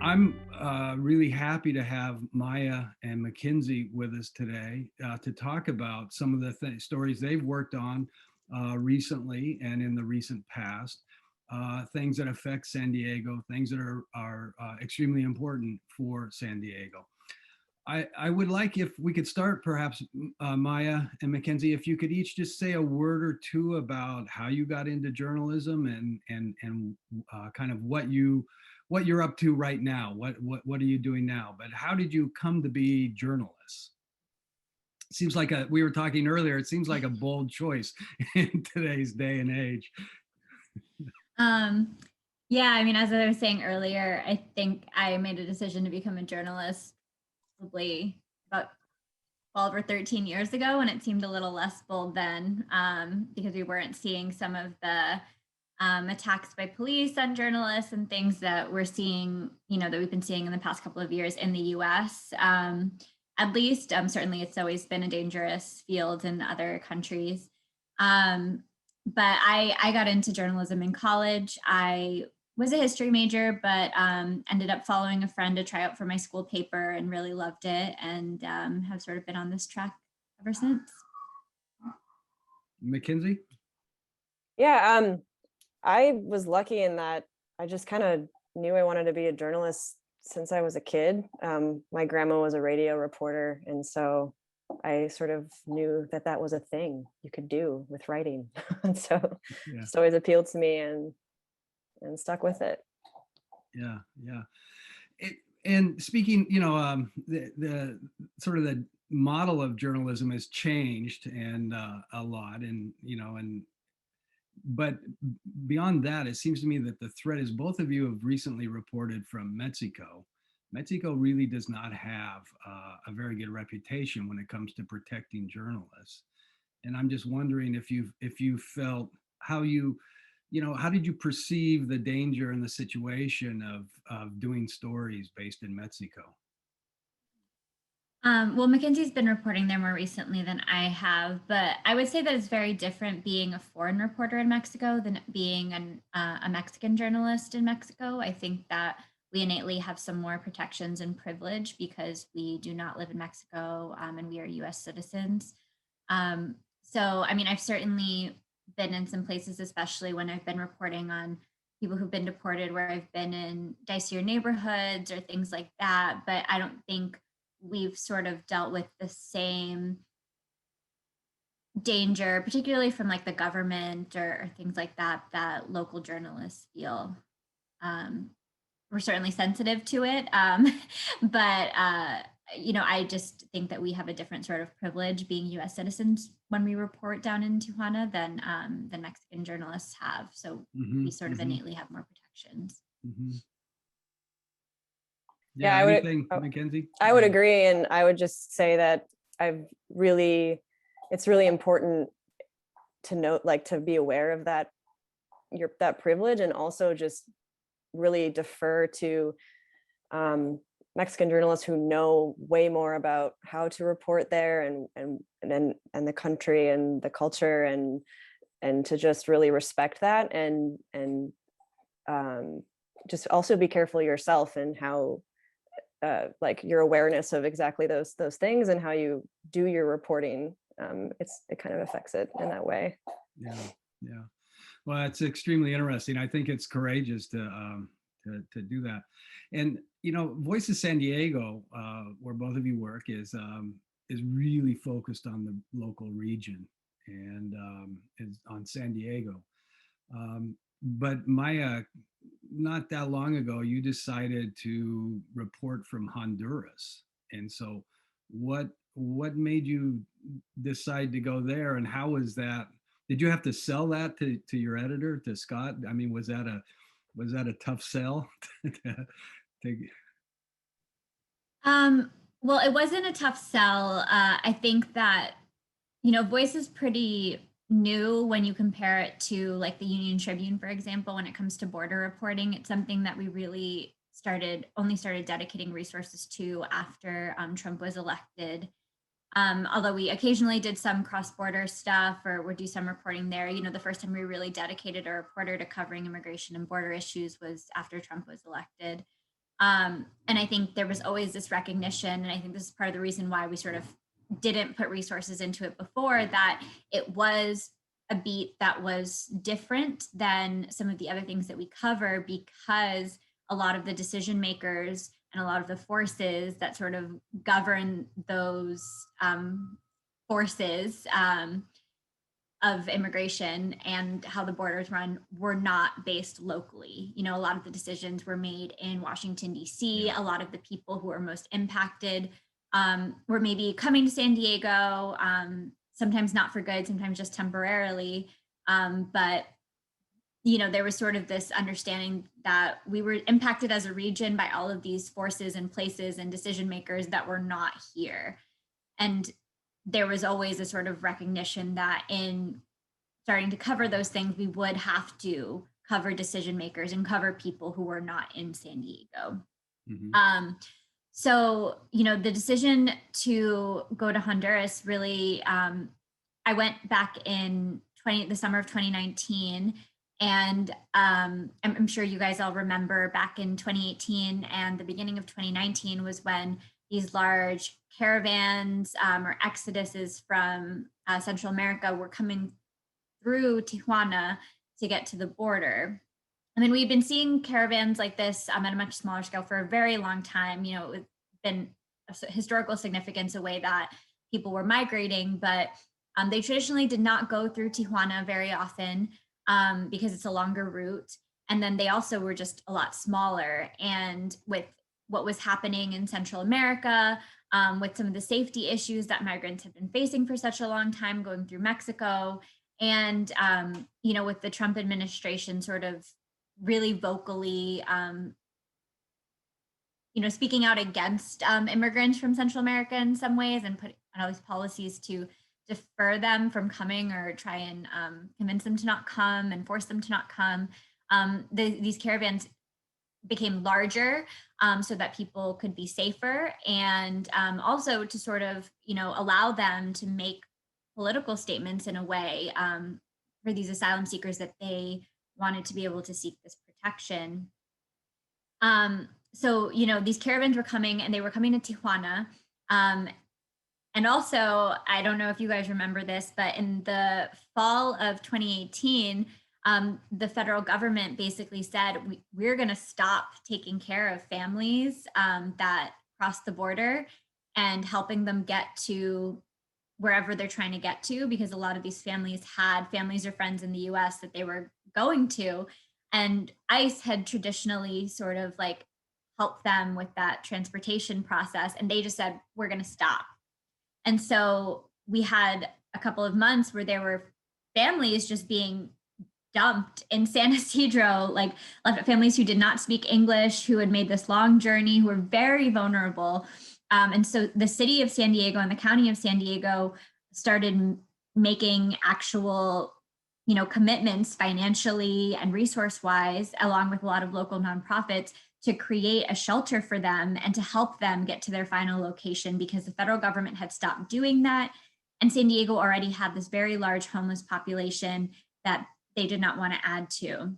I'm really happy to have Maya and MacKenzie with us today to talk about some of the stories they've worked on recently and in the recent past, things that affect San Diego, things that are extremely important for San Diego. I would like if we could start perhaps Maya and MacKenzie, if you could each just say a word or two about how you got into journalism and kind of what you're up to right now. What are you doing now? But how did you come to be journalists? Seems like we were talking earlier, it seems like a bold choice in today's day and age. Um, yeah, I mean, as I was saying earlier, I think I made a decision to become a journalist probably about 12 or 13 years ago, and it seemed a little less bold then because we weren't seeing some of the attacks by police on journalists and things that we're seeing, that we've been seeing in the past couple of years in the US. At least, certainly it's always been a dangerous field in other countries. But I got into journalism in college. I was a history major, but ended up following a friend to try out for my school paper and really loved it, and have sort of been on this track ever since. MacKenzie? Yeah, I was lucky in that I just kind of knew I wanted to be a journalist since I was a kid. My grandma was a radio reporter, and so I sort of knew that that was a thing you could do with writing. And so Yeah. it's always appealed to me and stuck with it. Yeah, yeah. And speaking, the sort of the model of journalism has changed and a lot, and but beyond that, it seems to me that the threat is both of you have recently reported from Mexico. Mexico really does not have a very good reputation when it comes to protecting journalists, and I'm just wondering if you felt how how did you perceive the danger and the situation of doing stories based in Mexico? Well, Mackenzie's been reporting there more recently than I have, but I would say that it's very different being a foreign reporter in Mexico than being a Mexican journalist in Mexico. I think that we innately have some more protections and privilege because we do not live in Mexico, and we are US citizens. So, I mean, I've certainly been in some places, especially when I've been reporting on people who've been deported, where I've been in dicier neighborhoods or things like that. But I don't think we've sort of dealt with the same danger, particularly from like the government or things like that, that local journalists feel. Um, we're certainly sensitive to it. But, I just think that we have a different sort of privilege being US citizens when we report down in Tijuana than Mexican journalists have. So we sort of innately have more protections. Yeah, Yeah, anything, MacKenzie? I would agree, and I would just say that it's really important to note, like, to be aware of that that privilege, and also just really defer to Mexican journalists who know way more about how to report there and the country and the culture, and to just really respect that, and just also be careful yourself and how like your awareness of exactly those things and how you do your reporting. It kind of affects it in that way. Yeah. Well, it's extremely interesting. I think it's courageous to do that. And Voice of San Diego, where both of you work, is really focused on the local region and is on San Diego. But Maya, not that long ago, you decided to report from Honduras. And so what made you decide to go there, and how was that? Did you have to sell that to your editor, to Scott? I mean, was that a tough sell? to... Well, it wasn't a tough sell. I think that, Voice is pretty new when you compare it to like the Union Tribune, for example, when it comes to border reporting. It's something that we really only started dedicating resources to after Trump was elected. Although we occasionally did some cross-border stuff or would do some reporting there. The first time we really dedicated a reporter to covering immigration and border issues was after Trump was elected. And I think there was always this recognition, and I think this is part of the reason why we sort of didn't put resources into it before, that it was a beat that was different than some of the other things that we cover, because a lot of the decision makers and a lot of the forces that sort of govern those forces of immigration and how the borders run were not based locally. You know, a lot of the decisions were made in Washington, D.C. Yeah. A lot of the people who were most impacted were maybe coming to San Diego, sometimes not for good, sometimes just temporarily. But, you know, there was sort of this understanding that we were impacted as a region by all of these forces and places and decision makers that were not here. And there was always a sort of recognition that in starting to cover those things, we would have to cover decision makers and cover people who were not in San Diego. Mhm. So, you know, the decision to go to Honduras really, I went back in the summer of 2019. And I'm sure you guys all remember back in 2018 and the beginning of 2019 was when these large caravans or exoduses from Central America were coming through Tijuana to get to the border. And then we've been seeing caravans like this at a much smaller scale for a very long time. You know, it's been of historical significance, a way that people were migrating, but they traditionally did not go through Tijuana very often because it's a longer route. And then they also were just a lot smaller. And with what was happening in Central America, with some of the safety issues that migrants have been facing for such a long time going through Mexico, and you know, with the Trump administration sort of really vocally you know, speaking out against immigrants from Central America in some ways, and put on all these policies to defer them from coming or try and convince them to not come and force them to not come. These caravans became larger so that people could be safer, and also to sort of, you know, allow them to make political statements in a way for these asylum seekers that they wanted to be able to seek this protection. So, you know, these caravans were coming and they were coming to Tijuana. And also, I don't know if you guys remember this, but in the fall of 2018, the federal government basically said, we're going to stop taking care of families that cross the border and helping them get to wherever they're trying to get to, because a lot of these families had families or friends in the US that they were going to. And ICE had traditionally sort of like helped them with that transportation process. And they just said, we're going to stop. And so we had a couple of months where there were families just being dumped in San Isidro, like families who did not speak English, who had made this long journey, who were very vulnerable. And so the city of San Diego and the county of San Diego started making actual, you know, commitments financially and resource wise, along with a lot of local nonprofits, to create a shelter for them and to help them get to their final location, because the federal government had stopped doing that. And San Diego already had this very large homeless population that they did not want to add to.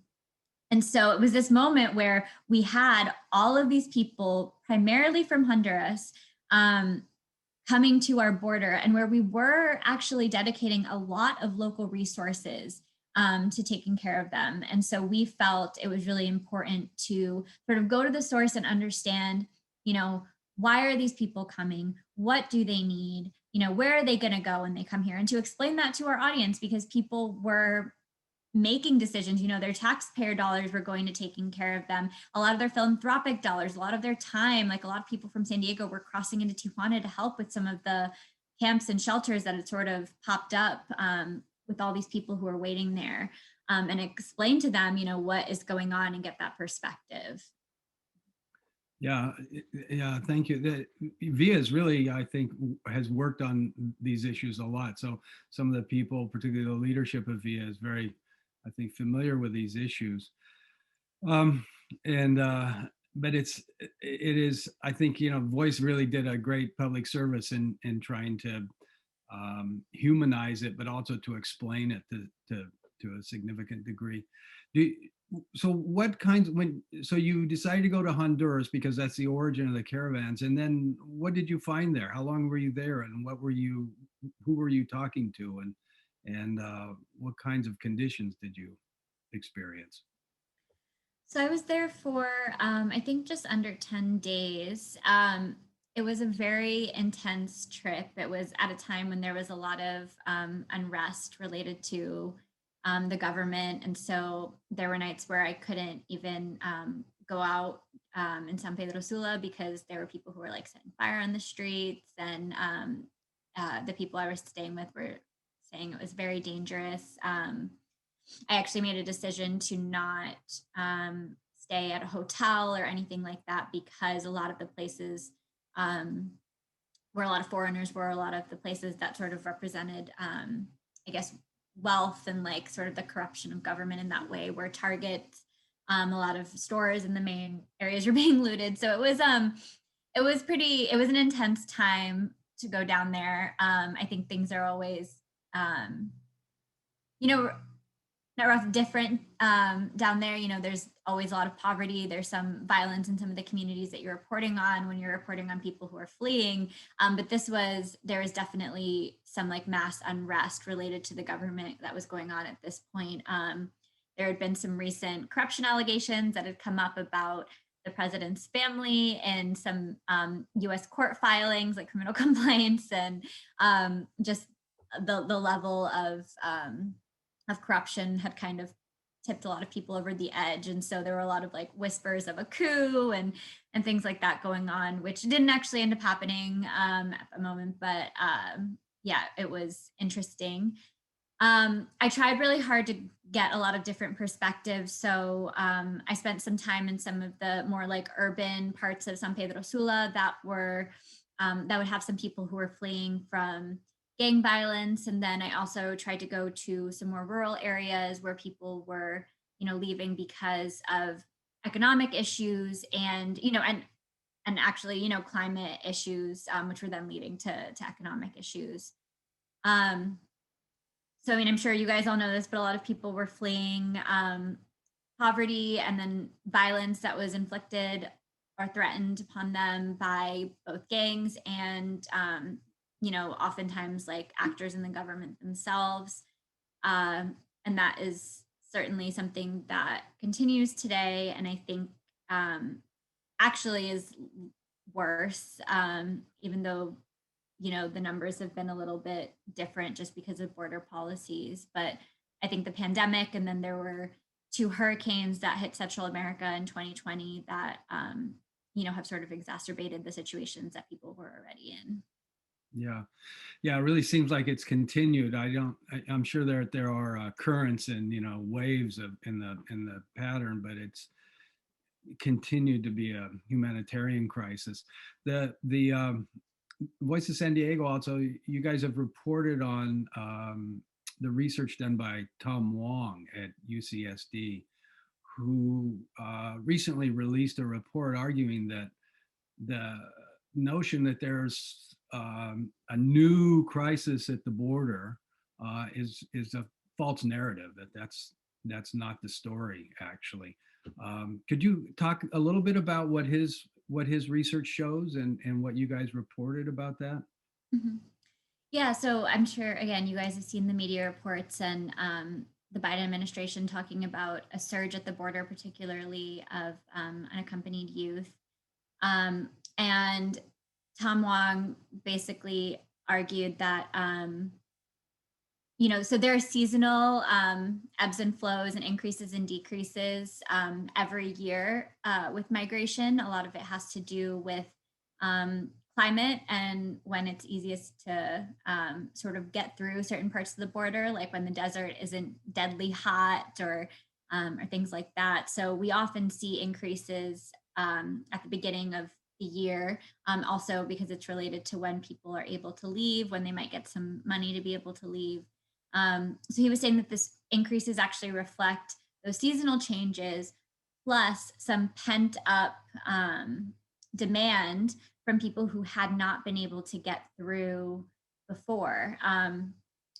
And so it was this moment where we had all of these people, primarily from Honduras, coming to our border, and where we were actually dedicating a lot of local resources to taking care of them. And so we felt it was really important to sort of go to the source and understand, you know, why are these people coming? What do they need? You know, where are they going to go when they come here? And to explain that to our audience, because people were making decisions, you know, their taxpayer dollars were going to taking care of them, a lot of their philanthropic dollars, a lot of their time, like a lot of people from San Diego were crossing into Tijuana to help with some of the camps and shelters that had sort of popped up with all these people who are waiting there, and explain to them, you know, what is going on and get that perspective. Yeah, yeah, thank you. VIA is really, I think, has worked on these issues a lot. So some of the people, particularly the leadership of VIA, is very, I think, familiar with these issues. And but it is, I think, you know, Voice really did a great public service in trying to humanize it, but also to explain it to a significant degree. so what kinds so you decided to go to Honduras because that's the origin of the caravans, and then what did you find there? How long were you there, and who were you talking to, and what kinds of conditions did you experience? So I was there for, I think, just under 10 days. It was a very intense trip. It was at a time when there was a lot of unrest related to the government. And so there were nights where I couldn't even go out in San Pedro Sula because there were people who were like setting fire on the streets. And the people I was staying with were saying it was very dangerous. I actually made a decision to not stay at a hotel or anything like that because a lot of the places where a lot of foreigners were, a lot of the places that sort of represented, I guess, wealth and like sort of the corruption of government in that way were targets. A lot of stores in the main areas were being looted. So it was an intense time to go down there. I think things are always, you know, not rough, different down there. You know, there's always a lot of poverty. There's some violence in some of the communities that you're reporting on when you're reporting on people who are fleeing. But there was definitely some like mass unrest related to the government that was going on at this point. There had been some recent corruption allegations that had come up about the president's family and some US court filings, like criminal complaints, and just the level of corruption had kind of tipped a lot of people over the edge. And so there were a lot of like whispers of a coup and things like that going on, which didn't actually end up happening at the moment. But yeah, it was interesting. I tried really hard to get a lot of different perspectives. So I spent some time in some of the more like urban parts of San Pedro Sula that would have some people who were fleeing from gang violence. And then I also tried to go to some more rural areas where people were, leaving because of economic issues and, and actually, climate issues, which were then leading to economic issues. So, I mean, I'm sure you guys all know this, but a lot of people were fleeing poverty and then violence that was inflicted or threatened upon them by both gangs and, oftentimes like actors in the government themselves. And that is certainly something that continues today. And I think actually is worse, even though the numbers have been a little bit different just because of border policies. But I think the pandemic, and then there were 2 hurricanes that hit Central America in 2020 that, have sort of exacerbated the situations that people were already in. Yeah. Yeah, it really seems like it's continued. I'm sure there are currents and, waves in the pattern, but it's continued to be a humanitarian crisis. The Voice of San Diego also, you guys have reported on the research done by Tom Wong at UCSD, who recently released a report arguing that the notion that there's a new crisis at the border is a false narrative. That's not the story, actually. Could you talk a little bit about what his research shows and what you guys reported about that? Mm-hmm. Yeah, so I'm sure, again, you guys have seen the media reports and the Biden administration talking about a surge at the border, particularly of unaccompanied youth. And Tom Wong basically argued that, so there are seasonal ebbs and flows and increases and decreases every year with migration. A lot of it has to do with climate and when it's easiest to sort of get through certain parts of the border, like when the desert isn't deadly hot or things like that. So we often see increases at the beginning of the year, also because it's related to when people are able to leave, when they might get some money to be able to leave. So he was saying that this increases actually reflect those seasonal changes plus some pent up demand from people who had not been able to get through before.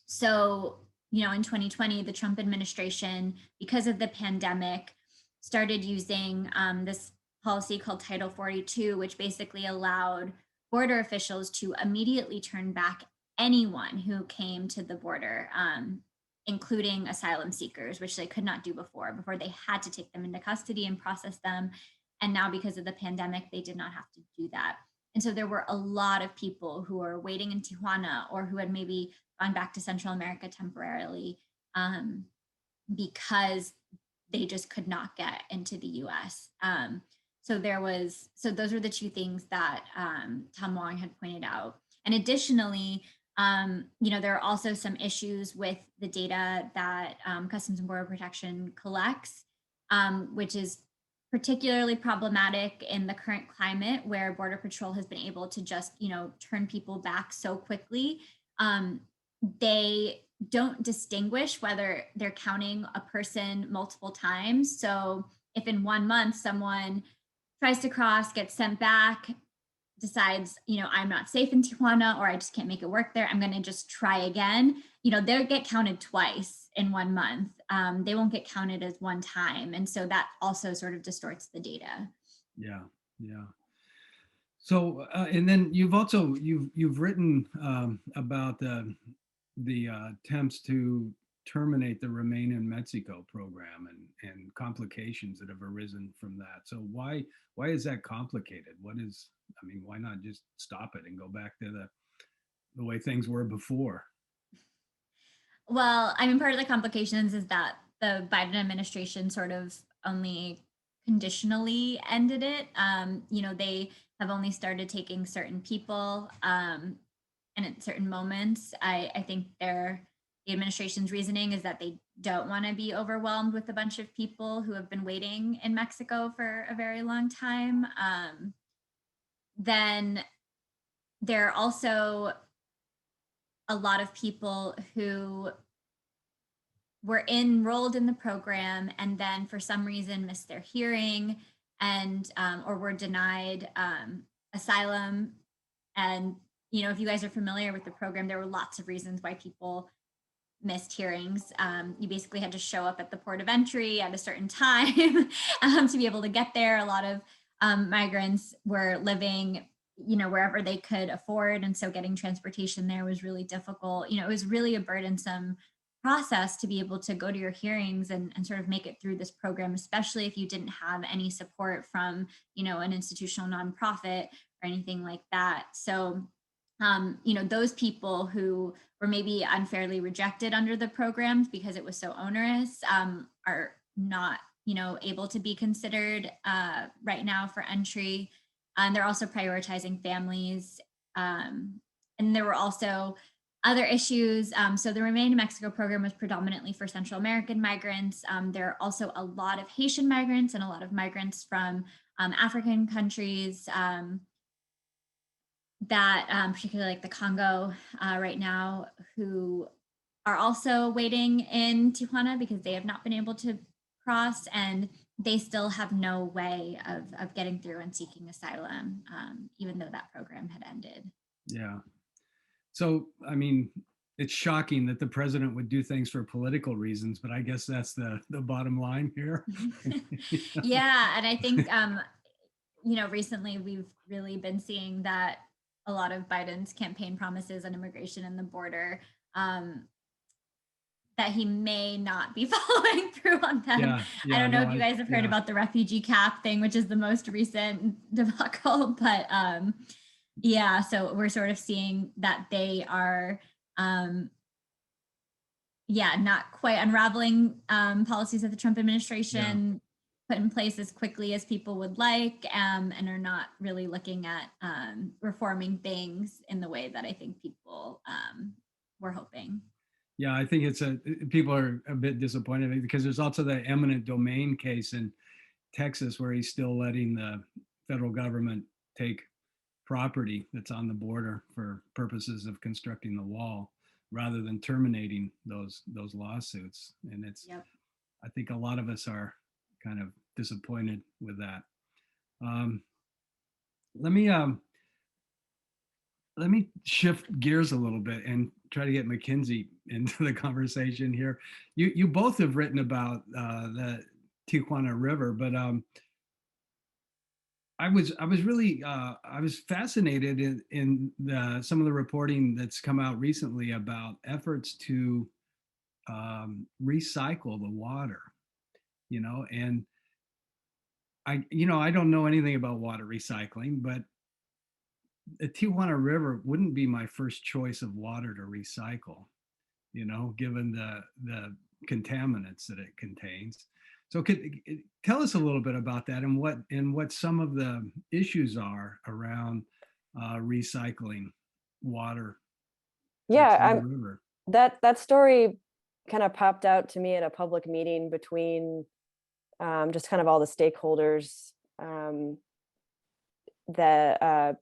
So, in 2020, the Trump administration, because of the pandemic, started using this policy called Title 42, which basically allowed border officials to immediately turn back anyone who came to the border, including asylum seekers, which they could not do before. Before, they had to take them into custody and process them. And now, because of the pandemic, they did not have to do that. And so there were a lot of people who were waiting in Tijuana, or who had maybe gone back to Central America temporarily, because they just could not get into the US. So those were the two things that Tom Wong had pointed out. And additionally, there are also some issues with the data that Customs and Border Protection collects, which is particularly problematic in the current climate, where Border Patrol has been able to just, turn people back so quickly. They don't distinguish whether they're counting a person multiple times. So if in 1 month someone tries to cross, gets sent back, decides, I'm not safe in Tijuana, or I just can't make it work there, I'm going to just try again, they'll get counted twice in 1 month. They won't get counted as one time. And so that also sort of distorts the data. Yeah. So, and then you've written about the attempts to terminate the Remain in Mexico program and complications that have arisen from that. So why is that complicated? Why not just stop it and go back to the way things were before? Well, part of the complications is that the Biden administration sort of only conditionally ended it. They have only started taking certain people, and at certain moments. I think the administration's reasoning is that they don't want to be overwhelmed with a bunch of people who have been waiting in Mexico for a very long time. Then there are also a lot of people who were enrolled in the program and then for some reason missed their hearing and or were denied asylum. And if you guys are familiar with the program, there were lots of reasons why people missed hearings. You basically had to show up at the port of entry at a certain time to be able to get there. A lot of migrants were living, wherever they could afford. And so getting transportation there was really difficult. It was really a burdensome process to be able to go to your hearings and sort of make it through this program, especially if you didn't have any support from, an institutional nonprofit or anything like that. So those people who were maybe unfairly rejected under the programs because it was so onerous are not, able to be considered right now for entry. And they're also prioritizing families. And there were also other issues. So the Remain in Mexico program was predominantly for Central American migrants. There are also a lot of Haitian migrants and a lot of migrants from African countries, that particularly like the Congo right now, who are also waiting in Tijuana because they have not been able to cross, and they still have no way of getting through and seeking asylum, even though that program had ended. Yeah. So, it's shocking that the president would do things for political reasons, but I guess that's the bottom line here. Yeah. And I think, recently we've really been seeing that a lot of Biden's campaign promises on immigration and the border, that he may not be following through on them. Yeah, I don't know if you guys have heard about the refugee cap thing, which is the most recent debacle, but so we're sort of seeing that they are not quite unraveling policies that the Trump administration put in place as quickly as people would like, and are not really looking at reforming things in the way that I think people were hoping. Yeah, I think people are a bit disappointed because there's also that eminent domain case in Texas where he's still letting the federal government take property that's on the border for purposes of constructing the wall rather than terminating those lawsuits. And I think a lot of us are kind of disappointed with that. Let me shift gears a little bit and try to get MacKenzie into the conversation here. You both have written about Tijuana River, but I was really I was fascinated in some of the reporting that's come out recently about efforts to recycle the water, and I don't know anything about water recycling, but the Tijuana River wouldn't be my first choice of water to recycle, given the contaminants that it contains. So tell us a little bit about that and what some of the issues are around recycling water Yeah, from the river. that story kind of popped out to me at a public meeting between just kind of all the stakeholders. The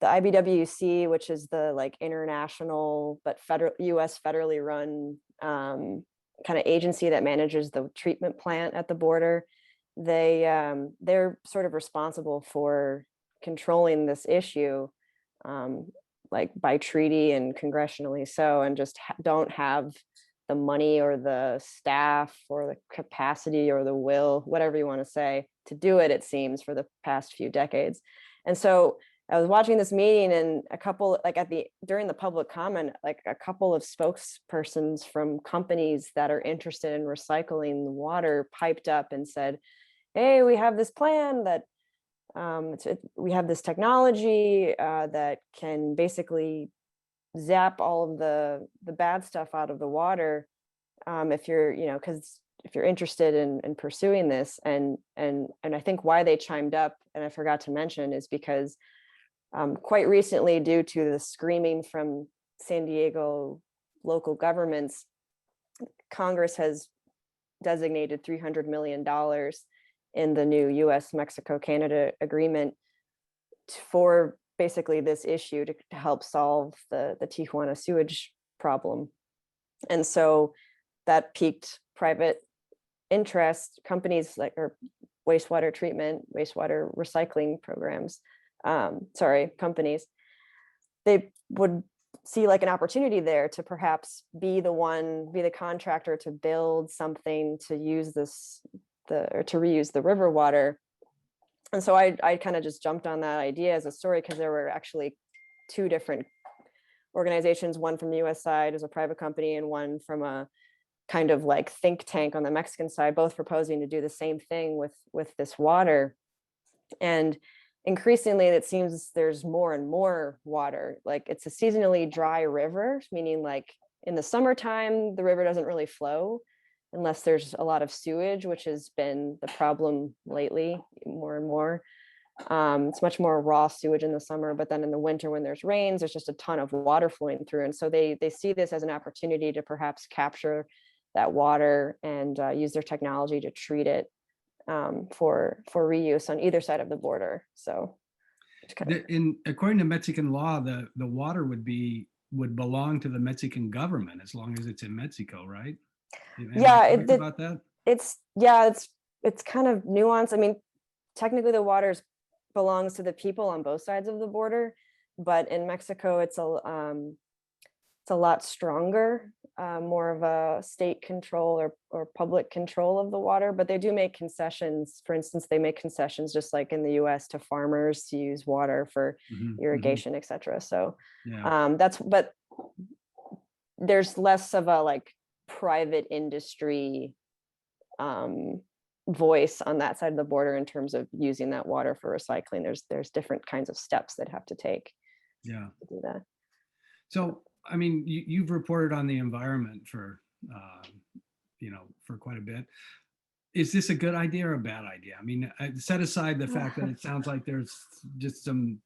IBWC, which is the like international but U.S. federally run kind of agency that manages the treatment plant at the border, they're sort of responsible for controlling this issue, like by treaty and congressionally so, and just don't have the money or the staff or the capacity or the will, whatever you want to say, to do it, it seems, for the past few decades. And so I was watching this meeting, and a couple, like during the public comment, like a couple of spokespersons from companies that are interested in recycling the water piped up and said, hey, we have this plan that we have this technology that can basically zap all of the bad stuff out of the water, if you're, because if you're interested in pursuing this. And I think why they chimed up, and I forgot to mention, is because quite recently, due to the screaming from San Diego local governments, Congress has designated $300 million in the new US-Mexico-Canada agreement for basically this issue to help solve the Tijuana sewage problem. And so that piqued private interest. Companies like wastewater treatment, wastewater recycling programs, companies, they would see like an opportunity there to perhaps be the contractor to build something to use to reuse the river water. And so I kind of just jumped on that idea as a story, because there were actually two different organizations, one from the US side as a private company and one from a kind of like think tank on the Mexican side, both proposing to do the same thing with this water. And increasingly, it seems there's more and more water. Like, it's a seasonally dry river, meaning like in the summertime, the river doesn't really flow unless there's a lot of sewage, which has been the problem lately more and more. It's much more raw sewage in the summer, but then in the winter, when there's rains, there's just a ton of water flowing through. And so they see this as an opportunity to perhaps capture that water and use their technology to treat it for reuse on either side of the border. So according to Mexican law, the water would belong to the Mexican government as long as it's in Mexico, right? About that? It's kind of nuanced. I mean, technically the water belongs to the people on both sides of the border, but in Mexico it's a lot stronger, more of a state control or public control of the water. But they do make concessions. For instance, they make concessions, just like in the US, to farmers to use water for irrigation, etc. So but there's less of a like private industry voice on that side of the border in terms of using that water for recycling. There's different kinds of steps that have to take to do that. So I mean, you've reported on the environment for quite a bit. Is this a good idea or a bad idea? I mean, set aside the fact that it sounds like there's just some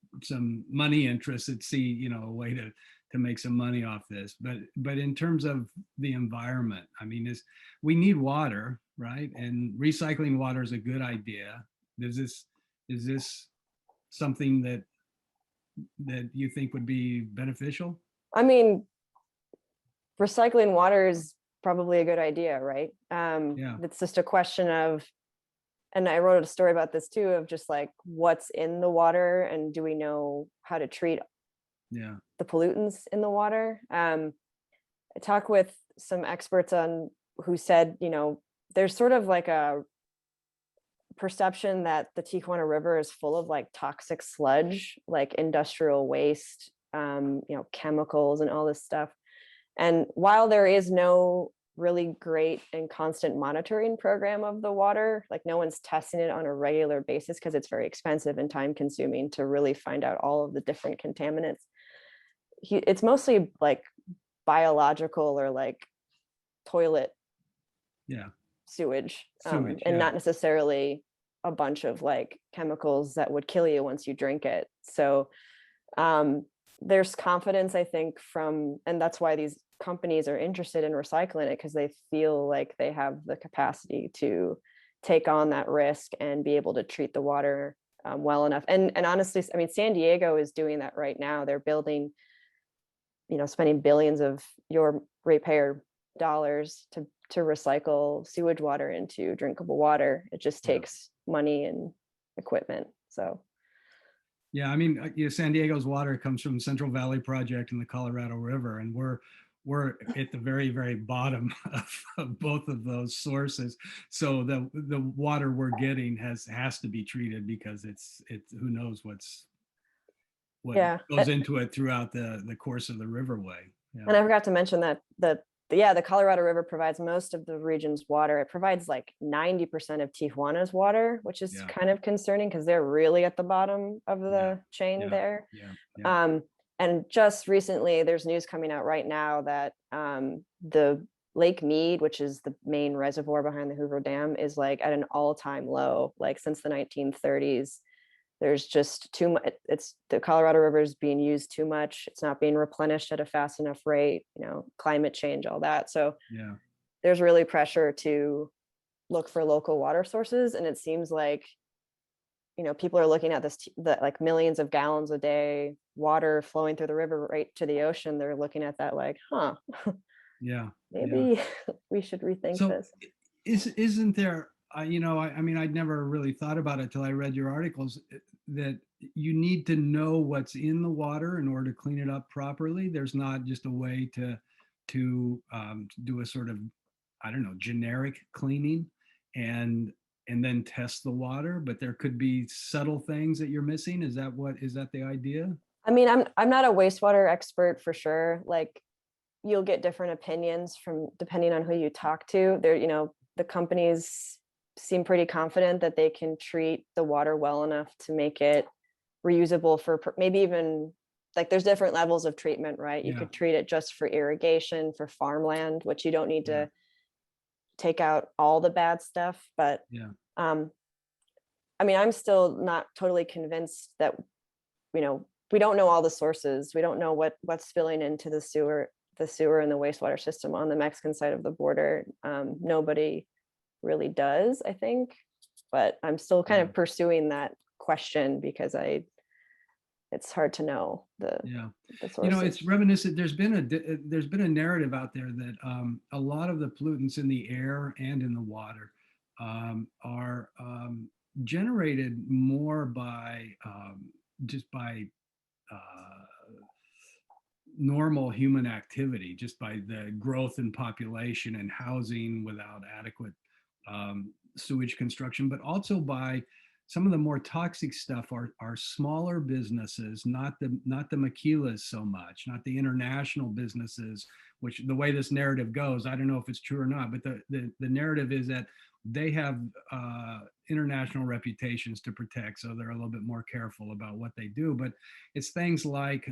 money interests that see, a way to make some money off this. But in terms of the environment, I mean, we need water, right? And recycling water is a good idea. Is this something that you think would be beneficial? I mean, recycling water is probably a good idea, right? It's just a question of, and I wrote a story about this too, of just like what's in the water and do we know how to treat the pollutants in the water. I talked with some experts who said, there's sort of like a perception that the Tijuana River is full of like toxic sludge, like industrial waste, chemicals and all this stuff. And while there is no really great and constant monitoring program of the water, like no one's testing it on a regular basis because it's very expensive and time consuming to really find out all of the different contaminants. It's mostly like biological or like toilet sewage, and not necessarily a bunch of like chemicals that would kill you once you drink it. So there's confidence, I think, and that's why these companies are interested in recycling it, because they feel like they have the capacity to take on that risk and be able to treat the water well enough. And honestly, I mean, San Diego is doing that right now. They're building, spending billions of your ratepayer dollars to recycle sewage water into drinkable water. It just takes money and equipment. So yeah, I mean, San Diego's water comes from Central Valley Project and the Colorado River, and we're at the very, very bottom of both of those sources. So the water we're getting has to be treated, because it's who knows what goes into it throughout the course of the riverway. Yeah. And I forgot to mention that the Colorado River provides most of the region's water. It provides like 90% of Tijuana's water, which is kind of concerning because they're really at the bottom of the chain there. And just recently, there's news coming out right now that the Lake Mead, which is the main reservoir behind the Hoover Dam, is like at an all-time low, like since the 1930s. There's just too much. The Colorado River is being used too much. It's not being replenished at a fast enough rate, climate change, all that. So there's really pressure to look for local water sources. And it seems like, people are looking at like millions of gallons a day water flowing through the river right to the ocean. They're looking at that like, maybe we should rethink this. Isn't there, I mean, I'd never really thought about it till I read your articles, that you need to know what's in the water in order to clean it up properly. There's not just a way to do a sort of, I don't know, generic cleaning and then test the water, but there could be subtle things that you're missing. Is that the idea? I mean, I'm not a wastewater expert for sure. Like, you'll get different opinions depending on who you talk to. The companies seem pretty confident that they can treat the water well enough to make it reusable for maybe even, like, there's different levels of treatment, right? You could treat it just for irrigation, for farmland, which you don't need to take out all the bad stuff. But I mean, I'm still not totally convinced that, we don't know all the sources. We don't know what's spilling into the sewer and the wastewater system on the Mexican side of the border. Nobody really does, I think, but I'm still kind of pursuing that question because it's hard to know the sources. It's reminiscent. There's been a narrative out there that a lot of the pollutants in the air and in the water are generated more by normal human activity, just by the growth in population and housing without adequate sewage construction, but also by some of the more toxic stuff are smaller businesses, not the maquilas so much, not the international businesses, which the way this narrative goes, I don't know if it's true or not, but the narrative is that they have international reputations to protect, so they're a little bit more careful about what they do. But it's things like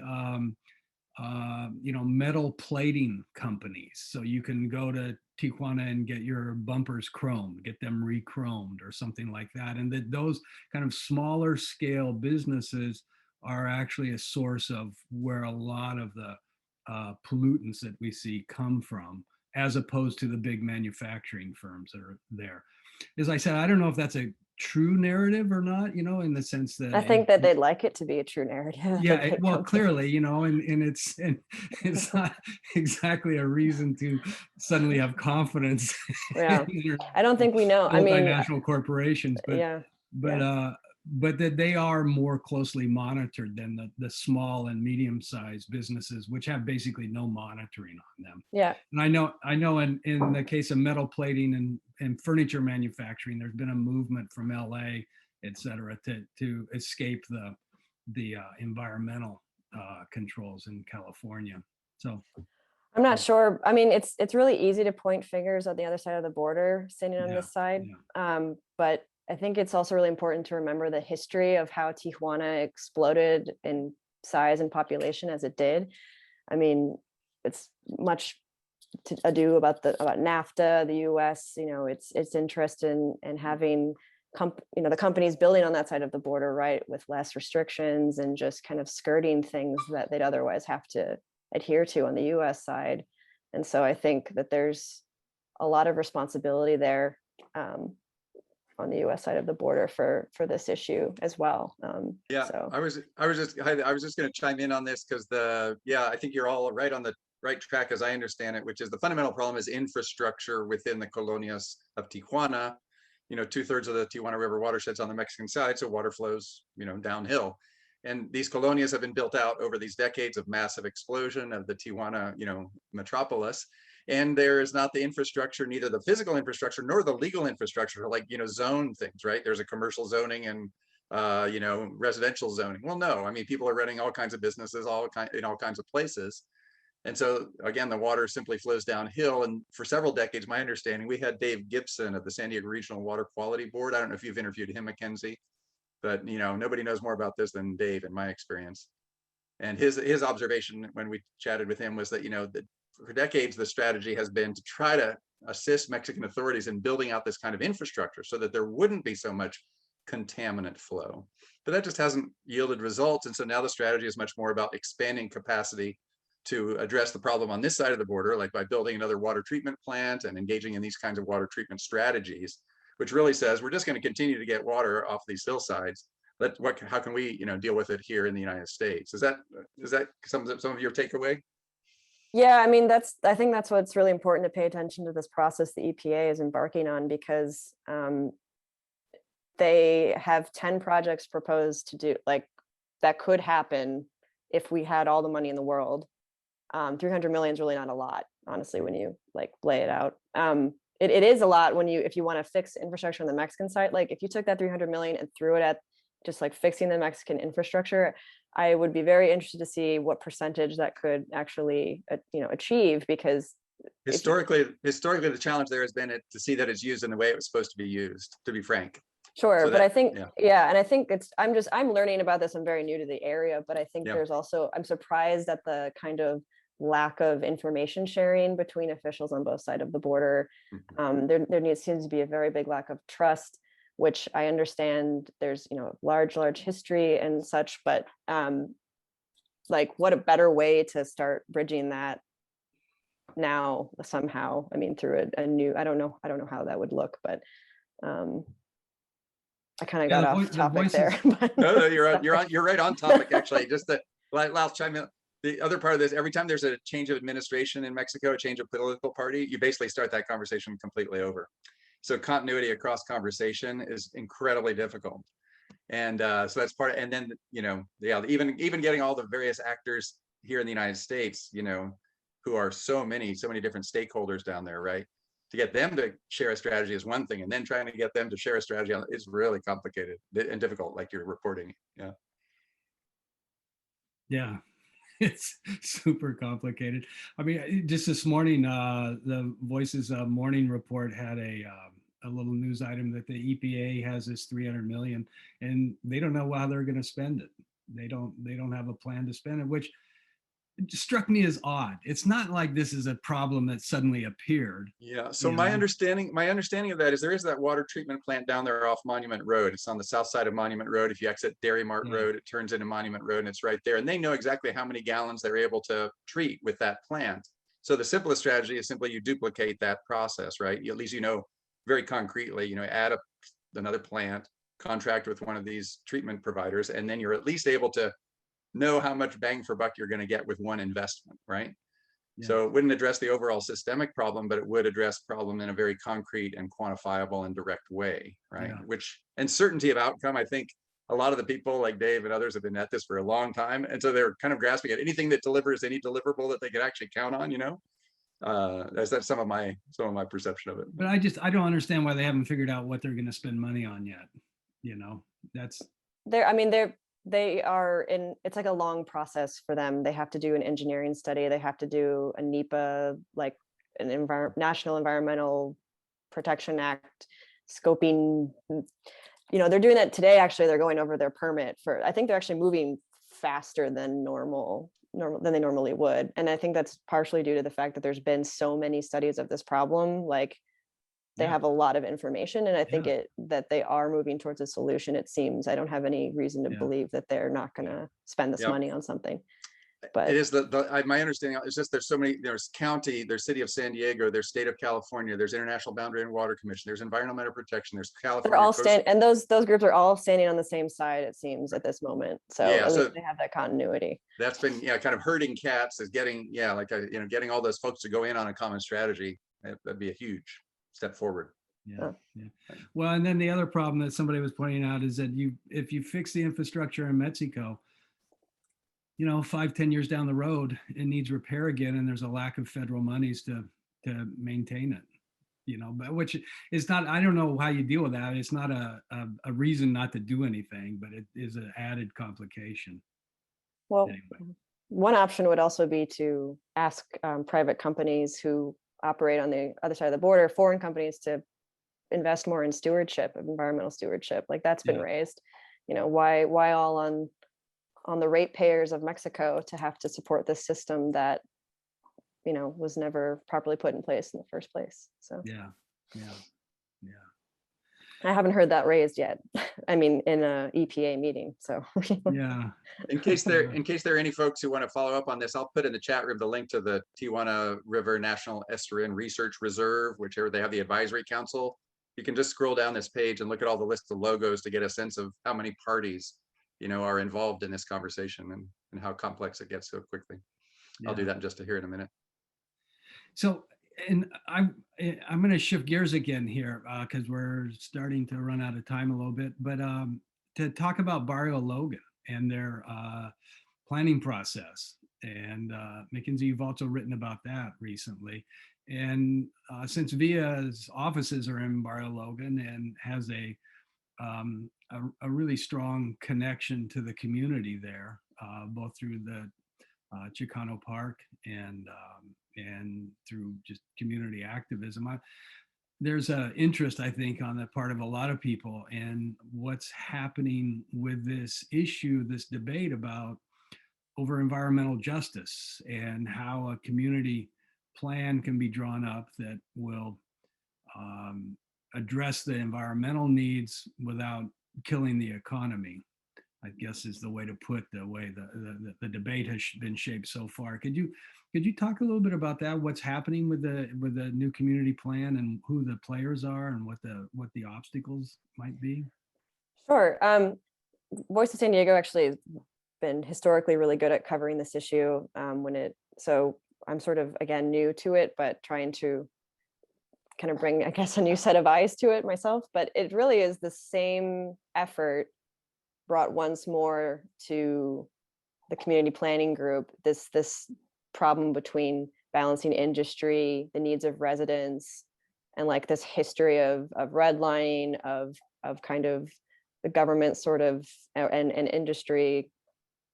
metal plating companies. So you can go to Tijuana and get your bumpers chromed, get them re-chromed or something like that. And that those kind of smaller scale businesses are actually a source of where a lot of the pollutants that we see come from, as opposed to the big manufacturing firms that are there. As I said, I don't know if that's a true narrative or not, in the sense that I think that they'd like it to be a true narrative. Yeah, well, clearly, and it's not exactly a reason to suddenly have confidence. Yeah, I don't think we know. I mean, multinational corporations, but but that they are more closely monitored than the small and medium-sized businesses, which have basically no monitoring on them. Yeah. And I know in the case of metal plating and furniture manufacturing, there's been a movement from LA, et cetera, to escape the environmental controls in California. So I'm not sure. I mean, it's really easy to point fingers on the other side of the border, sitting on this side. But I think it's also really important to remember the history of how Tijuana exploded in size and population as it did. I mean, it's much to ado about NAFTA, the U.S. You know, its interest in having the companies building on that side of the border, right, with less restrictions and just kind of skirting things that they'd otherwise have to adhere to on the U.S. side. And so I think that there's a lot of responsibility there on the U.S. side of the border for this issue as well. So. I was just going to chime in on this because I think you're all right on the right track as I understand it, which is the fundamental problem is infrastructure within the colonias of Tijuana. You know, 2/3 of the Tijuana River watershed's on the Mexican side, so water flows, you know, downhill. And these colonias have been built out over these decades of massive explosion of the Tijuana, you know, metropolis. And there is not the infrastructure, neither the physical infrastructure nor the legal infrastructure to, like, you know, zone things, right? There's a commercial zoning and, you know, residential zoning. Well, no, I mean, people are running all kinds of businesses, in all kinds of places. And so, again, the water simply flows downhill. And for several decades, my understanding, we had Dave Gibson of the San Diego Regional Water Quality Board. I don't know if you've interviewed him, MacKenzie, but, you know, nobody knows more about this than Dave, in my experience. And his observation when we chatted with him was that, you know, that for decades, the strategy has been to try to assist Mexican authorities in building out this kind of infrastructure so that there wouldn't be so much contaminant flow. But that just hasn't yielded results. And so now the strategy is much more about expanding capacity to address the problem on this side of the border, like by building another water treatment plant and engaging in these kinds of water treatment strategies, which really says we're just going to continue to get water off these hillsides. How can we, you know, deal with it here in the United States? Is that some of your takeaway? Yeah, I mean, I think that's what's really important to pay attention to this process the EPA is embarking on, because they have 10 projects proposed to do, like, that could happen if we had all the money in the world. 300 million is really not a lot, honestly, when you like lay it out. It is a lot if you want to fix infrastructure on the Mexican side. Like, if you took that 300 million and threw it at just like fixing the Mexican infrastructure, I would be very interested to see what percentage that could actually, achieve, because historically the challenge there has been to see that it's used in the way it was supposed to be used, to be frank. Sure, so but I think, and I think I'm learning about this. I'm very new to the area, but I think there's also, I'm surprised at the kind of lack of information sharing between officials on both sides of the border. There seems to be a very big lack of trust, which I understand there's, large history and such, but like, what a better way to start bridging that now somehow. I mean, through a new, I don't know how that would look, but I kind of got off topic there. No, you're right on topic, actually. Just the last chime in. The other part of this, every time there's a change of administration in Mexico, a change of political party, you basically start that conversation completely over. So continuity across conversation is incredibly difficult. And so that's part, and then, even getting all the various actors here in the United States, who are so many different stakeholders down there, right? To get them to share a strategy is one thing, and then trying to get them to share a strategy is really complicated and difficult, like you're reporting. Yeah, it's super complicated. I mean, just this morning, the Voices morning report had a little news item that the EPA has this 300 million, and they don't know how they're going to spend it. They don't have a plan to spend it, which struck me as odd. It's not like this is a problem that suddenly appeared. Yeah. So my understanding of that is there is that water treatment plant down there off Monument Road. It's on the south side of Monument Road. If you exit Dairy Mart Road, it turns into Monument Road, and it's right there. And they know exactly how many gallons they're able to treat with that plant. So the simplest strategy is simply you duplicate that process, right? At least very concretely, add another plant, contract with one of these treatment providers, and then you're at least able to know how much bang for buck you're going to get with one investment, right? So it wouldn't address the overall systemic problem, but it would address problem in a very concrete and quantifiable and direct way, right? And certainty of outcome, I think a lot of the people like Dave and others have been at this for a long time. And so they're kind of grasping at anything that delivers any deliverable that they could actually count on, you know? That's some of my perception of it. But I don't understand why they haven't figured out what they're going to spend money on yet. You know, that's they are in, it's like a long process for them. They have to do an engineering study. They have to do a NEPA, like an National Environmental Protection Act scoping. You know, they're doing that today. Actually, they're going over their permit for, I think they're actually moving faster than than they normally would. And I think that's partially due to the fact that there's been so many studies of this problem. Like, they have a lot of information, and I think that they are moving towards a solution. It seems. I don't have any reason to believe that they're not going to spend this money on something. But it is my understanding is just there's so many. There's county, there's city of San Diego, there's state of California, there's International Boundary and Water Commission, there's Environmental Protection, there's California. They're all and those groups are all standing on the same side, it seems, at this moment. So at least they have that continuity. That's been kind of herding cats is getting getting all those folks to go in on a common strategy. That'd be a huge step forward. Yeah. Well, and then the other problem that somebody was pointing out is that if you fix the infrastructure in Mexico, 5-10 years down the road, it needs repair again, and there's a lack of federal monies to maintain it. But which is not, I don't know how you deal with that. It's not a reason not to do anything, but it is an added complication. Well, anyway. One option would also be to ask private companies who operate on the other side of the border, foreign companies, to invest more in environmental stewardship. Like, that's been raised. Why all on the ratepayers of Mexico to have to support this system that was never properly put in place in the first place. So I haven't heard that raised yet. I mean, in a EPA meeting. So In case there are any folks who want to follow up on this, I'll put in the chat room the link to the Tijuana River National Estuarine Research Reserve, whichever they have the advisory council. You can just scroll down this page and look at all the lists of logos to get a sense of how many parties are involved in this conversation and how complex it gets so quickly. I'll do that in just in a minute. So, and I'm going to shift gears again here because we're starting to run out of time a little bit, but to talk about Barrio Logan and their planning process. And MacKenzie, you've also written about that recently. And since VIA's offices are in Barrio Logan and has a really strong connection to the community there, both through the Chicano Park and through just community activism. There's an interest, I think, on the part of a lot of people in what's happening with this issue, this debate about over environmental justice and how a community plan can be drawn up that will address the environmental needs without killing the economy, I guess is the way to put the way the debate has been shaped so far. Could you talk a little bit about that? What's happening with the new community plan and who the players are and what the obstacles might be? Sure. Voice of San Diego actually has been historically really good at covering this issue. So I'm sort of, again, new to it, but trying to kind of bring, I guess, a new set of eyes to it myself. But it really is the same effort brought once more to the community planning group, this problem between balancing industry, the needs of residents, and like this history of redlining, of kind of the government sort of and industry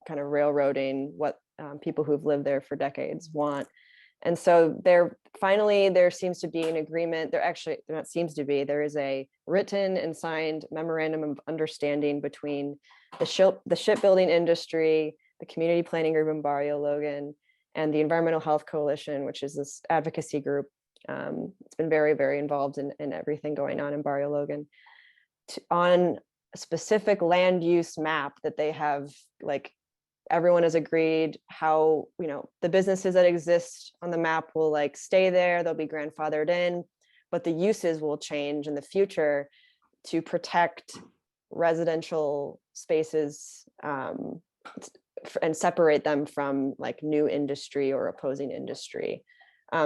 kind of railroading what people who've lived there for decades want. And so there seems to be an agreement. There not seems to be, there is a written and signed memorandum of understanding between the shipbuilding industry, the community planning group in Barrio Logan, and the Environmental Health Coalition, which is this advocacy group. It's been very, very involved in everything going on in Barrio Logan, on a specific land use map that they have. Like, everyone has agreed how, the businesses that exist on the map will like stay there, they'll be grandfathered in, but the uses will change in the future to protect residential spaces and separate them from like new industry or opposing industry.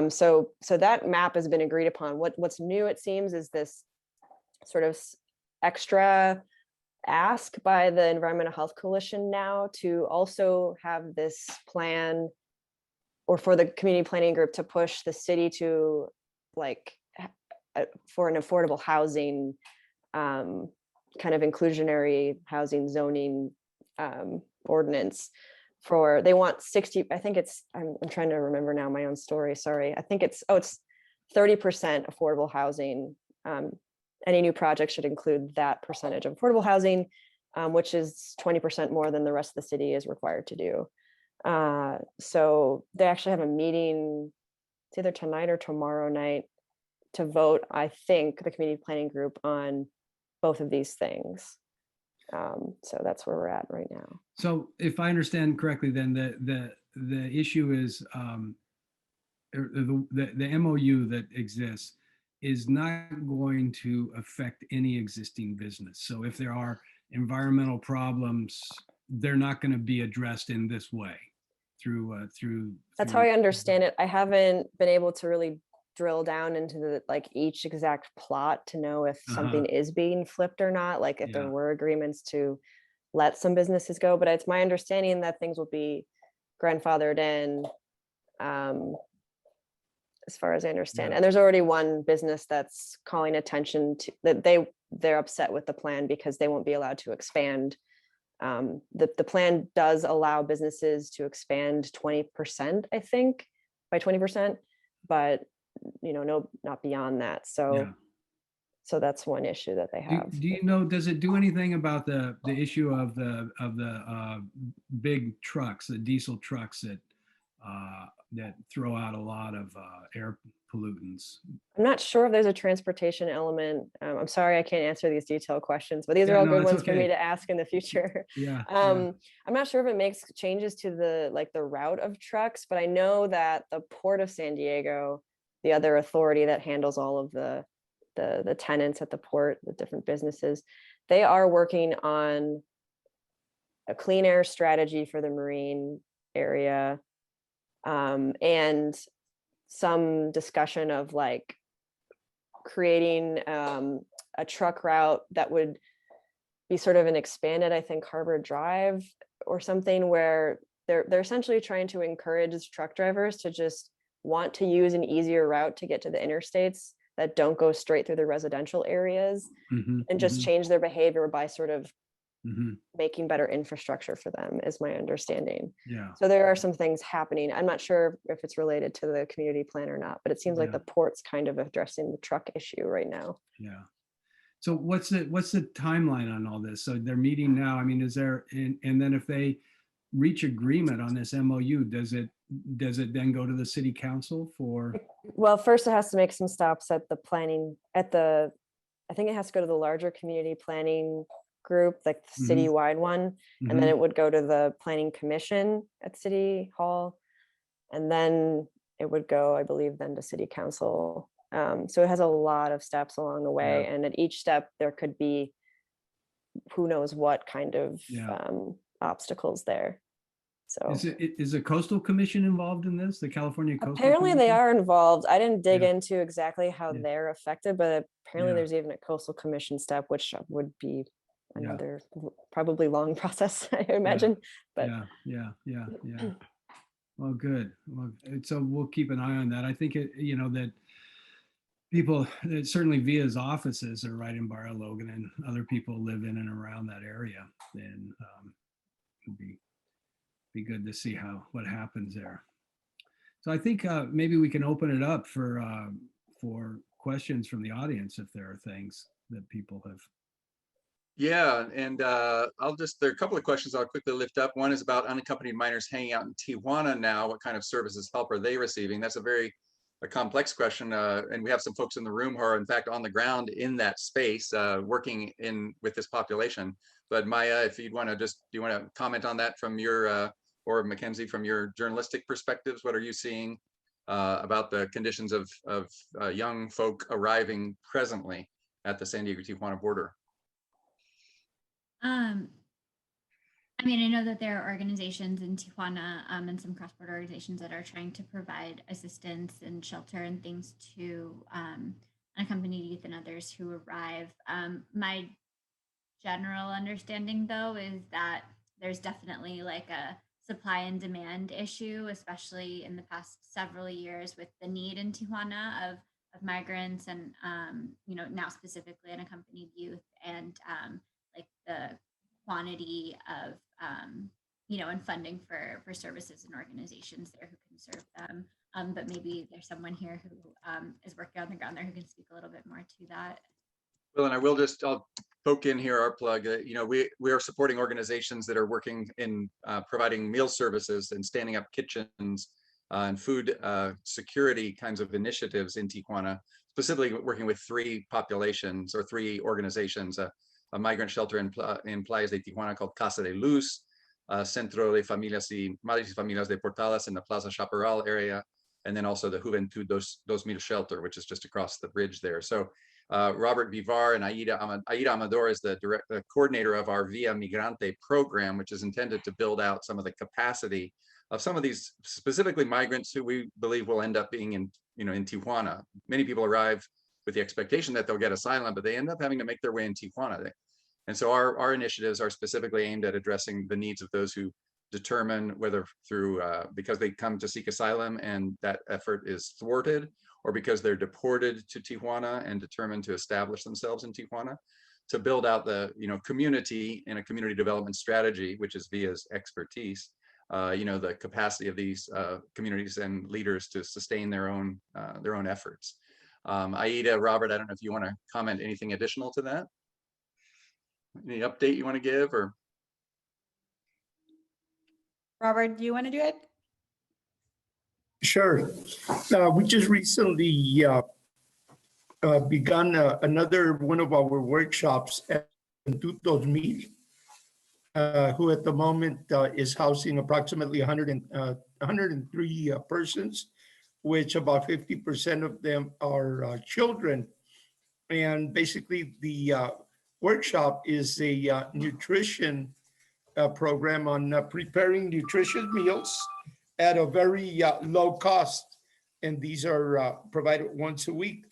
So that map has been agreed upon. What's new, it seems, is this sort of extra ask by the Environmental Health Coalition now to also have this plan, or for the community planning group to push the city to like for an affordable housing, kind of inclusionary housing zoning ordinance. For they want 60, I think it's, I'm trying to remember now my own story, sorry. I think it's 30% affordable housing. Any new project should include that percentage of affordable housing, which is 20% more than the rest of the city is required to do. So they actually have a meeting, it's either tonight or tomorrow night, to vote, I think, the community planning group on both of these things. So that's where we're at right now. So if I understand correctly, then the issue is the MOU that exists is not going to affect any existing business. So if there are environmental problems, they're not going to be addressed in this way through. That's how I understand it. I haven't been able to really drill down into the like each exact plot to know if something is being flipped or not, like if there were agreements to let some businesses go, but it's my understanding that things will be grandfathered in, as far as I understand. And there's already one business that's calling attention to that they're upset with the plan because they won't be allowed to expand. The plan does allow businesses to expand 20%, I think, by 20%, but no, not beyond that. So that's one issue that they have. Do you know, does it do anything about the issue of the big trucks, the diesel trucks that throw out a lot of air pollutants? I'm not sure if there's a transportation element. I'm sorry, I can't answer these detailed questions, but these are all good ones for me to ask in the future. I'm not sure if it makes changes to the route of trucks, but I know that the Port of San Diego, the other authority that handles all of the tenants at the port, the different businesses, they are working on a clean air strategy for the marine area, and some discussion of like creating a truck route that would be sort of an expanded, I think, Harbor Drive or something, where they're essentially trying to encourage truck drivers to just want to use an easier route to get to the interstates that don't go straight through the residential areas, and just change their behavior by sort of making better infrastructure for them, is my understanding. So there are some things happening. I'm not sure if it's related to the community plan or not, but it seems like the port's kind of addressing the truck issue right now. So what's the timeline on all this? So they're meeting now. I mean, is there, and then if they reach agreement on this MOU, does it then go to the city council for? Well, first it has to make some stops at the planning, I think it has to go to the larger community planning group, like the citywide one, and then it would go to the planning commission at City Hall, and then it would go, I believe, then to city council. So it has a lot of steps along the way, and at each step there could be who knows what kind of obstacles there. So is the Coastal Commission involved in this? The California Coastal apparently Commission? They are involved. I didn't dig into exactly how they're affected, but apparently there's even a Coastal Commission step, which would be another probably long process, I imagine. But well, good. Well, so we'll keep an eye on that. I think that people, certainly VIA's offices are right in Barra Logan, and other people live in and around that area, and it'd be good to see what happens there. So I think maybe we can open it up for questions from the audience if there are things that people have. Yeah, and there are a couple of questions I'll quickly lift up. One is about unaccompanied minors hanging out in Tijuana now. What kind of services, help are they receiving? That's a complex question, and we have some folks in the room who are in fact on the ground in that space, working with this population. But Maya, if you'd want to do you want to comment on that from your, or MacKenzie, from your journalistic perspectives? What are you seeing about the conditions of young folk arriving presently at the San Diego-Tijuana border? I mean, I know that there are organizations in Tijuana and some cross-border organizations that are trying to provide assistance and shelter and things to unaccompanied youth and others who arrive. My general understanding, though, is that there's definitely like a supply and demand issue, especially in the past several years with the need in Tijuana of migrants and, now specifically unaccompanied youth, and like the quantity of, and funding for services and organizations there who can serve them. But maybe there's someone here who is working on the ground there who can speak a little bit more to that. Well, and I'll poke in here our plug. We are supporting organizations that are working in providing meal services and standing up kitchens and food security kinds of initiatives in Tijuana, specifically working with three populations or three organizations, a migrant shelter in Playas de Tijuana called Casa de Luz, Centro de Familias y Madres y Familias Deportadas in the Plaza Chaparral area, and then also the Juventud 2000 shelter, which is just across the bridge there. So Robert Vivar and Aida Amador is the coordinator of our Via Migrante program, which is intended to build out some of the capacity of some of these specifically migrants who we believe will end up being in Tijuana. Many people arrive with the expectation that they'll get asylum, but they end up having to make their way in Tijuana. And so our initiatives are specifically aimed at addressing the needs of those who determine whether through because they come to seek asylum and that effort is thwarted, or because they're deported to Tijuana and determined to establish themselves in Tijuana, to build out the community in a community development strategy, which is VIA's expertise. The capacity of these communities and leaders to sustain their own efforts. Aida, Robert, I don't know if you want to comment anything additional to that. Any update you want to give, or? Robert, do you want to do it? Sure. We just recently begun another one of our workshops at 2000, who at the moment is housing approximately 103 persons, which about 50% of them are children. And basically the workshop is a nutrition program on preparing nutritious meals at a very low cost. And these are provided once a week.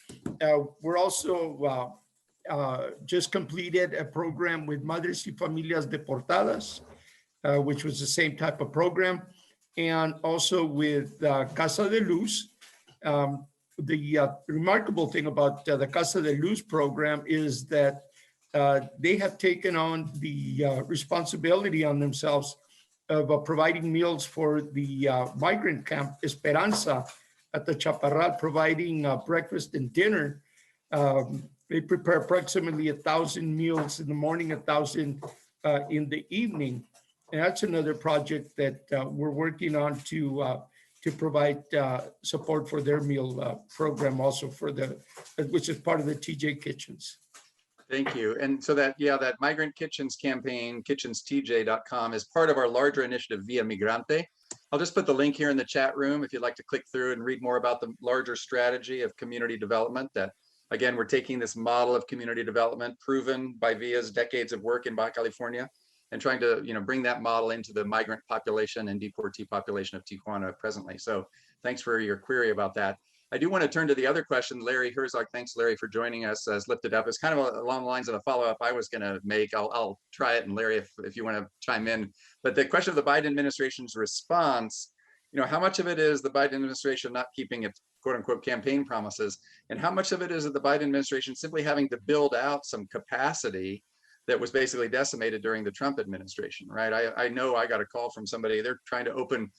We're also just completed a program with Madres y Familias Deportadas, which was the same type of program. And also with Casa de Luz. The remarkable thing about the Casa de Luz program is that they have taken on the responsibility on themselves of providing meals for the migrant camp Esperanza at the Chaparral, providing breakfast and dinner. They prepare approximately 1,000 meals in the morning, 1,000 in the evening. And that's another project that we're working on to provide support for their meal program, also which is part of the TJ Kitchens. Thank you. And so that Migrant Kitchens campaign, kitchenstj.com, is part of our larger initiative Via Migrante. I'll just put the link here in the chat room if you'd like to click through and read more about the larger strategy of community development. That, again, we're taking this model of community development proven by Via's decades of work in Baja California and trying to bring that model into the migrant population and deportee population of Tijuana presently. So thanks for your query about that. I do want to turn to the other question. Larry Herzog, thanks Larry for joining us, has lifted up. It's kind of along the lines of a follow-up I was going to make. I'll try it, and Larry, if you want to chime in. But the question of the Biden administration's response, how much of it is the Biden administration not keeping its quote unquote campaign promises, and how much of it is that the Biden administration simply having to build out some capacity that was basically decimated during the Trump administration, right? I know I got a call from somebody, they're trying to open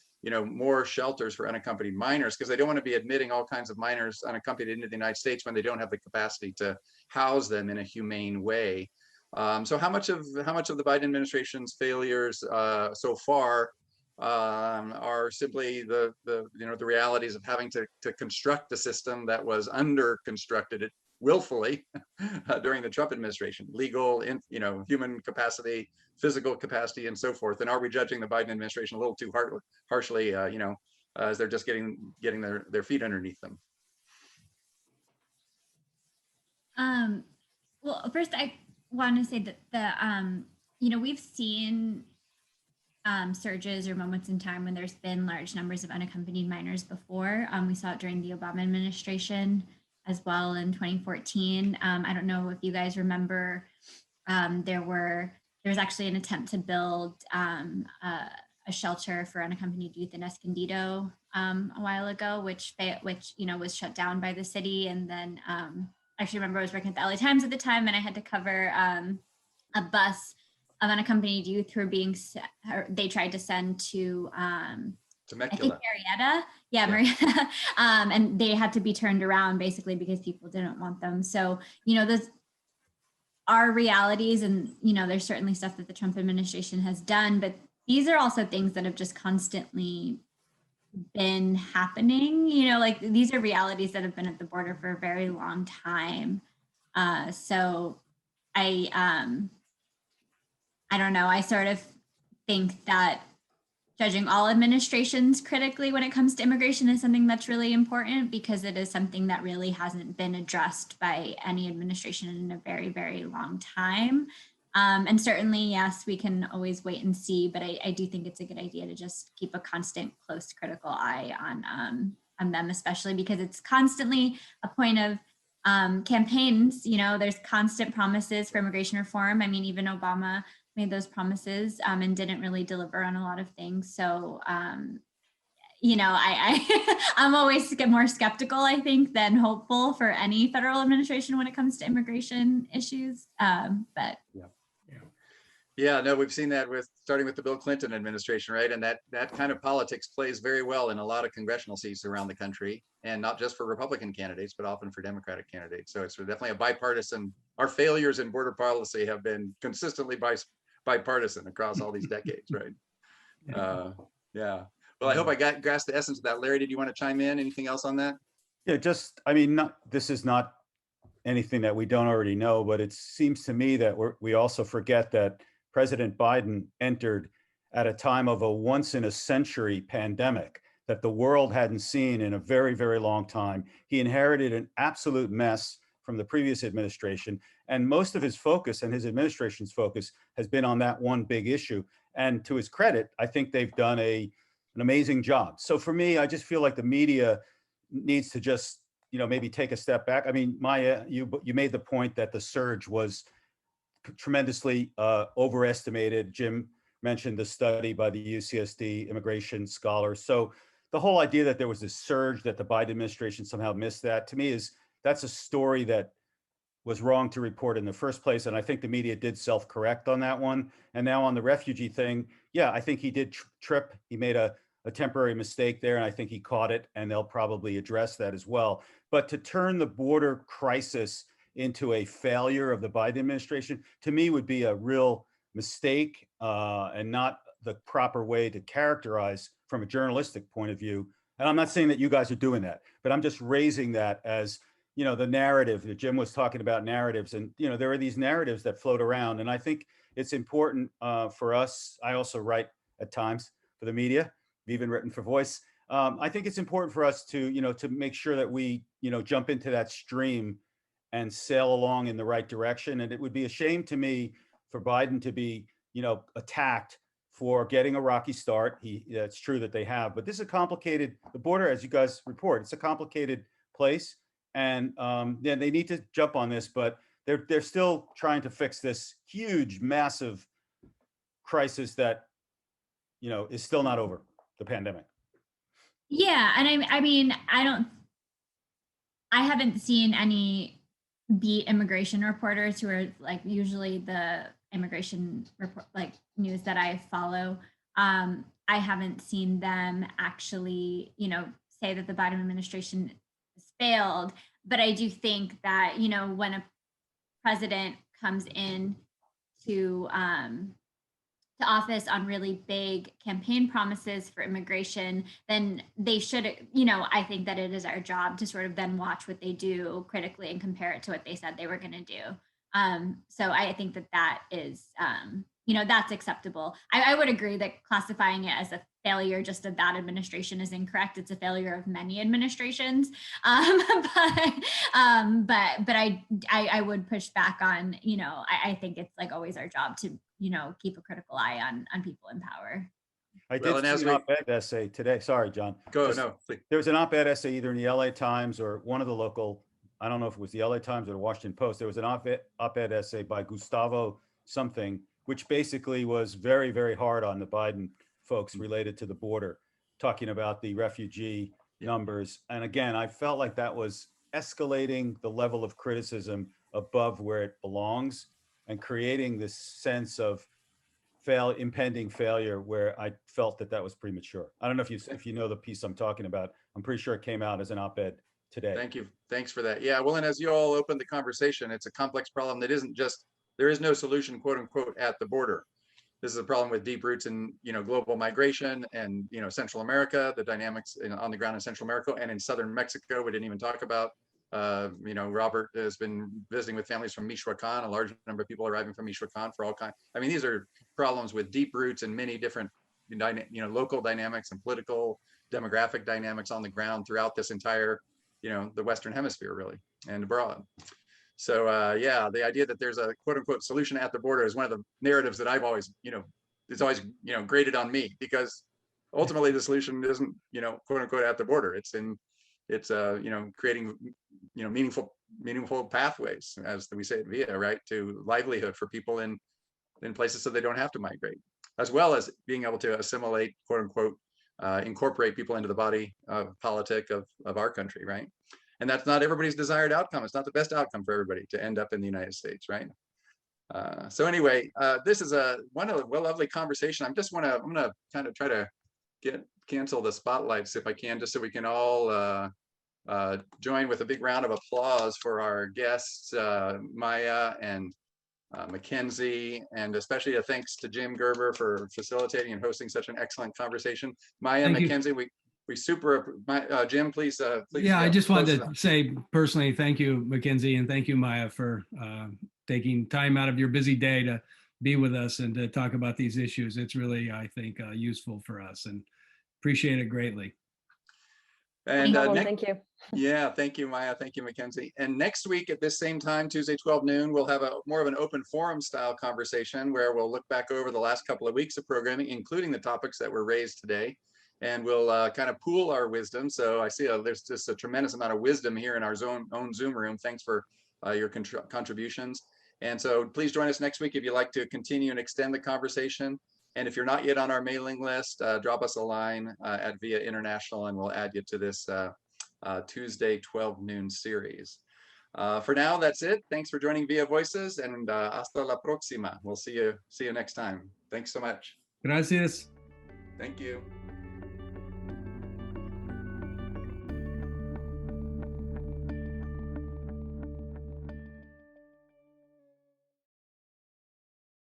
more shelters for unaccompanied minors because they don't want to be admitting all kinds of minors unaccompanied into the United States when they don't have the capacity to house them in a humane way. So how much of the Biden administration's failures so far are simply the realities of having to construct a system that was under constructed willfully during the Trump administration, legal, human capacity, physical capacity, and so forth. And are we judging the Biden administration a little too harshly, as they're just getting their feet underneath them? Well, first I want to say that we've seen surges or moments in time when there's been large numbers of unaccompanied minors before. We saw it during the Obama administration as well in 2014. I don't know if you guys remember there was actually an attempt to build a shelter for unaccompanied youth in Escondido a while ago, which was shut down by the city. And then I actually remember I was working at the LA Times at the time, and I had to cover a bus of unaccompanied youth who were they tried to send to I think Marietta. Yeah, Marietta. And they had to be turned around basically because people didn't want them. So, those are realities, and, there's certainly stuff that the Trump administration has done, but these are also things that have just constantly been happening. Like these are realities that have been at the border for a very long time. So I don't know. I sort of think that judging all administrations critically when it comes to immigration is something that's really important, because it is something that really hasn't been addressed by any administration in a very, very long time. And certainly, yes, we can always wait and see, but I do think it's a good idea to just keep a constant, close, critical eye on them, especially because it's constantly a point of campaigns. There's constant promises for immigration reform. I mean, even Obama made those promises and didn't really deliver on a lot of things. So, I'm always more skeptical, I think, than hopeful for any federal administration when it comes to immigration issues. But yeah, no, we've seen that starting with the Bill Clinton administration, right? And that kind of politics plays very well in a lot of congressional seats around the country, and not just for Republican candidates, but often for Democratic candidates. So it's definitely a bipartisan. Our failures in border policy have been consistently bipartisan across all these decades, right? Yeah. Well, I hope I grasped the essence of that. Larry, did you want to chime in? Anything else on that? Yeah, this is not anything that we don't already know, but it seems to me that we also forget that President Biden entered at a time of a once in a century pandemic that the world hadn't seen in a very, very long time. He inherited an absolute mess from the previous administration, and most of his focus and his administration's focus has been on that one big issue. And to his credit, I think they've done an amazing job. So for me, I just feel like the media needs to just, maybe take a step back. I mean, Maya, you made the point that the surge was tremendously overestimated. Jim mentioned the study by the UCSD immigration scholars. So the whole idea that there was this surge, that the Biden administration somehow missed that, to me that's a story that was wrong to report in the first place. And I think the media did self-correct on that one. And now on the refugee thing, yeah, I think he did trip. He made a temporary mistake there, and I think he caught it, and they'll probably address that as well. But to turn the border crisis into a failure of the Biden administration, to me, would be a real mistake and not the proper way to characterize from a journalistic point of view. And I'm not saying that you guys are doing that, but I'm just raising that as, the narrative that Jim was talking about, narratives. And, there are these narratives that float around. And I think it's important for us. I also write at times for the media, I've even written for Voice. I think it's important for us to, to make sure that we, jump into that stream and sail along in the right direction. And it would be a shame to me for Biden to be, attacked for getting a rocky start. It's true that they have, but this is the border, as you guys report, it's a complicated place. And then they need to jump on this, but they're still trying to fix this huge, massive crisis that, is still not over, the pandemic. yeah, and I haven't seen any beat immigration reporters who are like usually the immigration report, like news that I follow. I haven't seen them actually, say that the Biden administration has failed. But I do think that, when a president comes in to office on really big campaign promises for immigration, then they should, I think that it is our job to sort of then watch what they do critically and compare it to what they said they were going to do. So I think that is, that's acceptable. I would agree that classifying it as a failure just of that administration is incorrect. It's a failure of many administrations. But I would push back on, I think it's like always our job to, keep a critical eye on people in power. I did see an op-ed essay today. Sorry, John. No, please. There was an op-ed essay either in the LA Times or one of the local I don't know if it was the LA Times or the Washington Post, there was an op-ed essay by Gustavo something, which basically was very, very hard on the Biden folks related to the border, talking about the refugee numbers. And again, I felt like that was escalating the level of criticism above where it belongs and creating this sense of impending failure where I felt that was premature. I don't know if you know the piece I'm talking about. I'm pretty sure it came out as an op-ed today. Thank you. Thanks for that. Yeah, well, and as you all opened the conversation, it's a complex problem that isn't just, there is no solution, quote unquote, at the border. This is a problem with deep roots in, global migration and, Central America, the dynamics on the ground in Central America and in Southern Mexico, we didn't even talk about. Robert has been visiting with families from Michoacan, a large number of people arriving from Michoacan for all kinds. I mean, these are problems with deep roots in many different, local dynamics and political demographic dynamics on the ground throughout this entire, the Western Hemisphere, really, and abroad. So yeah, the idea that there's a quote unquote solution at the border is one of the narratives that I've always, it's always, graded on me, because ultimately the solution isn't, quote unquote at the border. It's creating, meaningful pathways, as we say at VIA, right, to livelihood for people in places so they don't have to migrate, as well as being able to assimilate, quote unquote, incorporate people into the body politic of our country, right? And that's not everybody's desired outcome. It's not the best outcome for everybody to end up in the United States, right? So anyway, this is a lovely conversation. I'm gonna kind of try to cancel the spotlights if I can, just so we can all join with a big round of applause for our guests, Maya and Mackenzie, and especially a thanks to Jim Gerber for facilitating and hosting such an excellent conversation. Maya and Mackenzie, Jim, please. Yeah, I just wanted to say personally, thank you, Mackenzie, and thank you, Maya, for taking time out of your busy day to be with us and to talk about these issues. It's really, I think, useful for us, and appreciate it greatly. And thank you. Yeah, thank you, Maya. Thank you, Mackenzie. And next week at this same time, Tuesday, 12 noon, we'll have more of an open forum style conversation where we'll look back over the last couple of weeks of programming, including the topics that were raised today. And we'll kind of pool our wisdom. So I see there's just a tremendous amount of wisdom here in our own Zoom room. Thanks for your contributions. And so please join us next week if you'd like to continue and extend the conversation. And if you're not yet on our mailing list, drop us a line at VIA International and we'll add you to this Tuesday 12 noon series. For now, that's it. Thanks for joining VIA Voices, and hasta la próxima. We'll see you next time. Thanks so much. Gracias. Thank you.